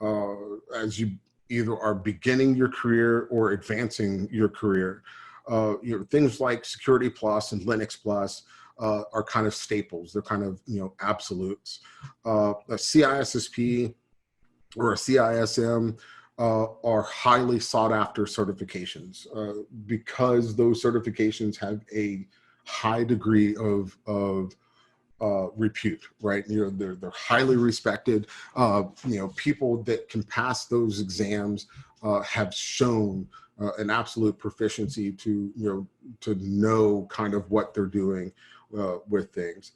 as you either are beginning your career or advancing your career. Things like Security Plus and Linux Plus are kind of staples. They're kind of, absolutes. A CISSP or a CISM are highly sought after certifications because those certifications have a high degree of repute, right? They're highly respected. People that can pass those exams have shown an absolute proficiency to know kind of what they're doing with things.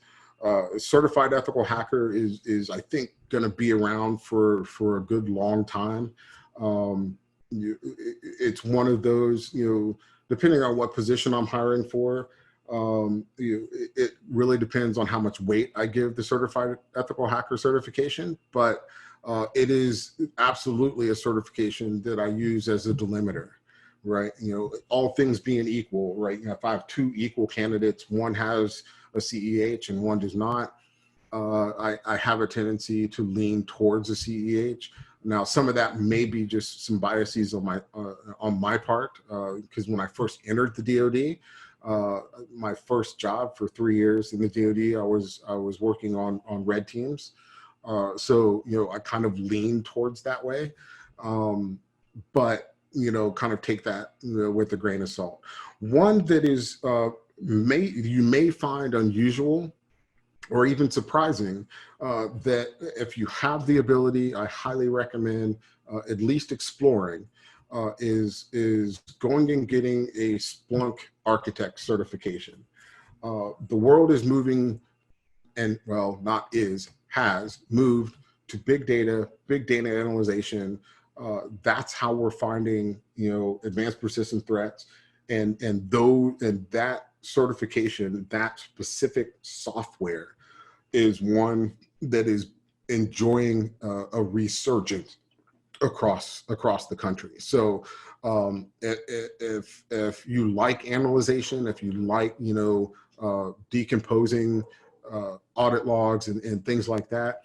Certified ethical hacker is I think going to be around for a good long time. It's one of those, depending on what position I'm hiring for, it really depends on how much weight I give the certified ethical hacker certification, but it is absolutely a certification that I use as a delimiter, right? All things being equal, right? If I have two equal candidates, one has a CEH and one does not, I have a tendency to lean towards a CEH. Now, some of that may be just some biases on my part, because when I first entered the DoD, my first job for 3 years in the DoD, I was working on red teams, so I kind of lean towards that way, but kind of take that with a grain of salt. One that is you may find unusual or even surprising, that if you have the ability, I highly recommend at least exploring, is going and getting a Splunk architect certification. The world is moving, and well, has moved to big data analyzation. That's how we're finding, advanced persistent threats, and that certification, that specific software, is one that is enjoying a resurgence across the country. So if you like analyzation, if you like decomposing audit logs and things like that,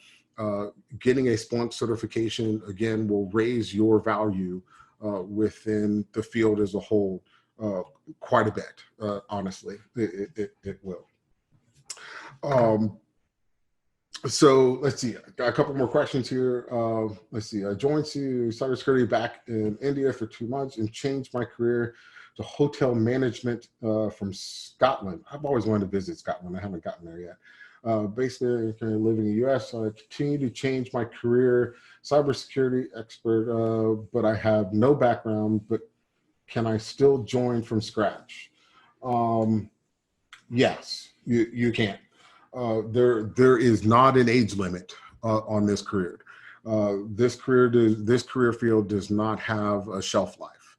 getting a Splunk certification again will raise your value within the field as a whole quite a bit. Honestly, it will. So let's see, I got a couple more questions here. Let's see, I joined cybersecurity back in India for 2 months and changed my career to hotel management from Scotland. I've always wanted to visit Scotland. I haven't gotten there yet. Basically, living in the US, so I continue to change my career, cybersecurity expert, but I have no background, but can I still join from scratch? Yes, you can. There is not an age limit on this career. This career field does not have a shelf life.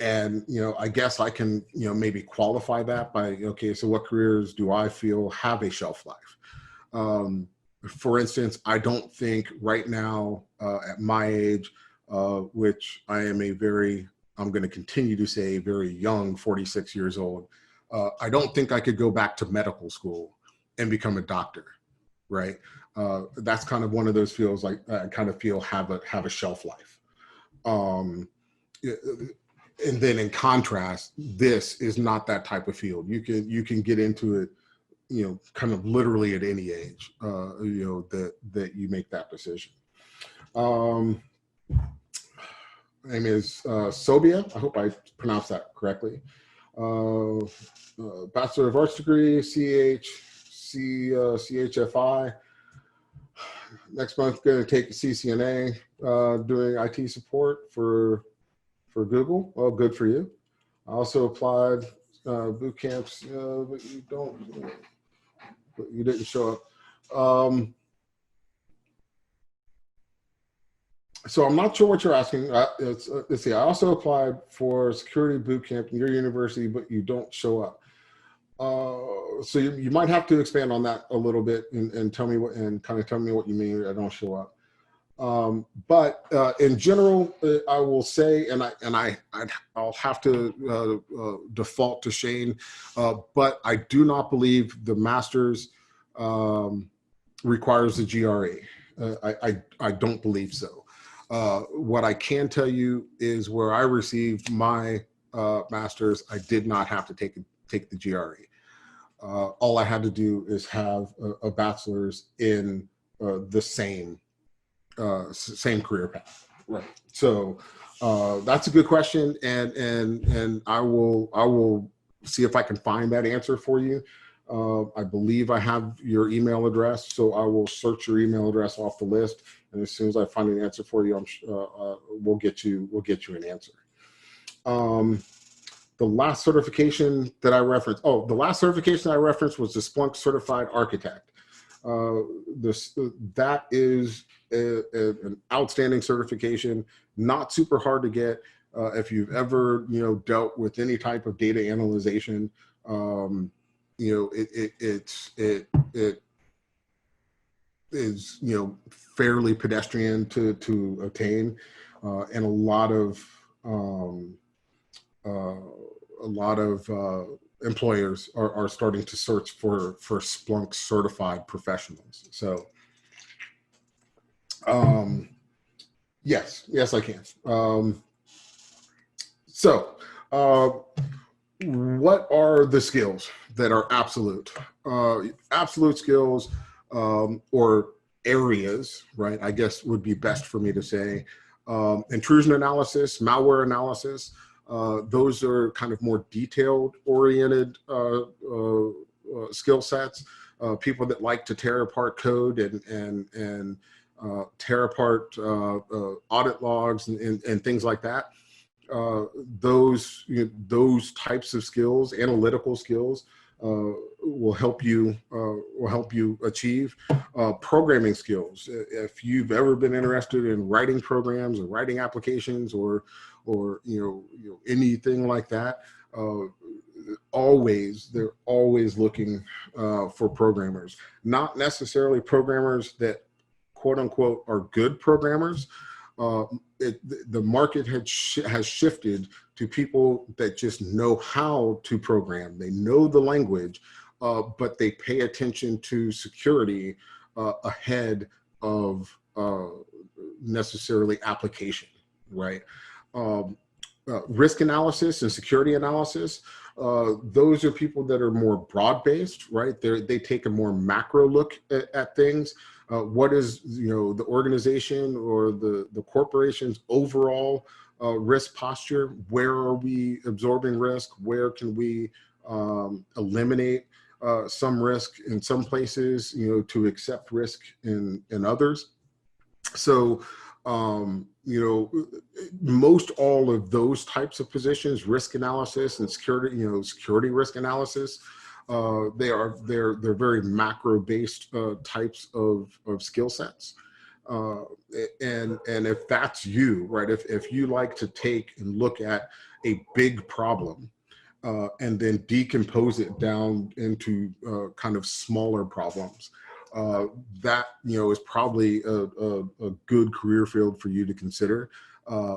And I guess I can maybe qualify that by, okay, so what careers do I feel have a shelf life? For instance, I don't think right now at my age, which I am I'm going to continue to say very young, 46 years old, I don't think I could go back to medical school and become a doctor, right? That's kind of one of those fields like I kind of feel have a shelf life. And then in contrast, this is not that type of field. You can get into it, kind of literally at any age, that you make that decision. Name is Sobia. I hope I pronounced that correctly. Bachelor of Arts degree, CHFI. Next month, going to take the CCNA, doing IT support for Google. Well, good for you. I also applied boot camps, but you didn't show up. So I'm not sure what you're asking. Let's see. I also applied for security boot camp in your university, but you don't show up. So you might have to expand on that a little bit and tell me what you mean. I don't show up. But in general, I will say, I'll have to default to Shane, but I do not believe the master's requires the GRE. I don't believe so. What I can tell you is where I received my master's, I did not have to take the GRE. All I had to do is have a bachelor's in the same career path. Right. So that's a good question, and I will see if I can find that answer for you. I believe I have your email address, so I will search your email address off the list, and as soon as I find an answer for you, we'll get you an answer. The last certification that I referenced, the last certification I referenced was the Splunk Certified Architect. That is an outstanding certification, not super hard to get. If you've ever dealt with any type of data analyzation, it is fairly pedestrian to attain, and a lot of employers are starting to search for Splunk certified professionals. So yes, I can. What are the skills that are absolute? Absolute skills or areas, right? I guess would be best for me to say. Intrusion analysis, malware analysis. Those are kind of more detailed oriented skill sets. People that like to tear apart code and tear apart audit logs and things like that. Those types of skills, analytical skills, will help you achieve. Programming skills. If you've ever been interested in writing programs or writing applications or anything like that, they're always looking for programmers. Not necessarily programmers that quote unquote are good programmers. The market has shifted to people that just know how to program. They know the language, but they pay attention to security ahead of necessarily application, right? Risk analysis and security analysis, those are people that are more broad-based, right? They take a more macro look at things. What is the organization or the corporation's overall risk posture? Where are we absorbing risk? Where can we eliminate some risk in some places, to accept risk in others? So most all of those types of positions, risk analysis and security, security risk analysis, they're very macro based types of skill sets. And if that's you, right, if you like to take and look at a big problem and then decompose it down into kind of smaller problems, that is probably a good career field for you to consider.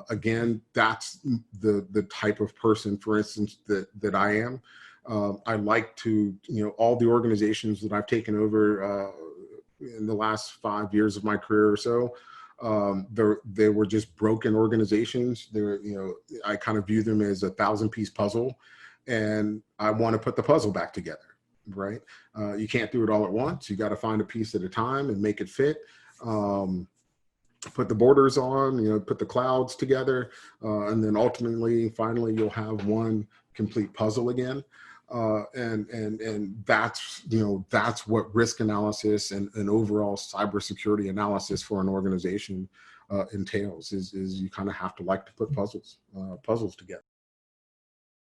Again, that's the type of person, for instance, that I am. I like to, all the organizations that I've taken over in the last 5 years of my career or so, they were just broken organizations. I kind of view them as a 1,000-piece puzzle, and I want to put the puzzle back together. Right? You can't do it all at once. You got to find a piece at a time and make it fit. Put the borders on, put the clouds together, and then ultimately, finally, you'll have one complete puzzle again. And that's what risk analysis and overall cybersecurity analysis for an organization entails. Is you kind of have to like to put puzzles together.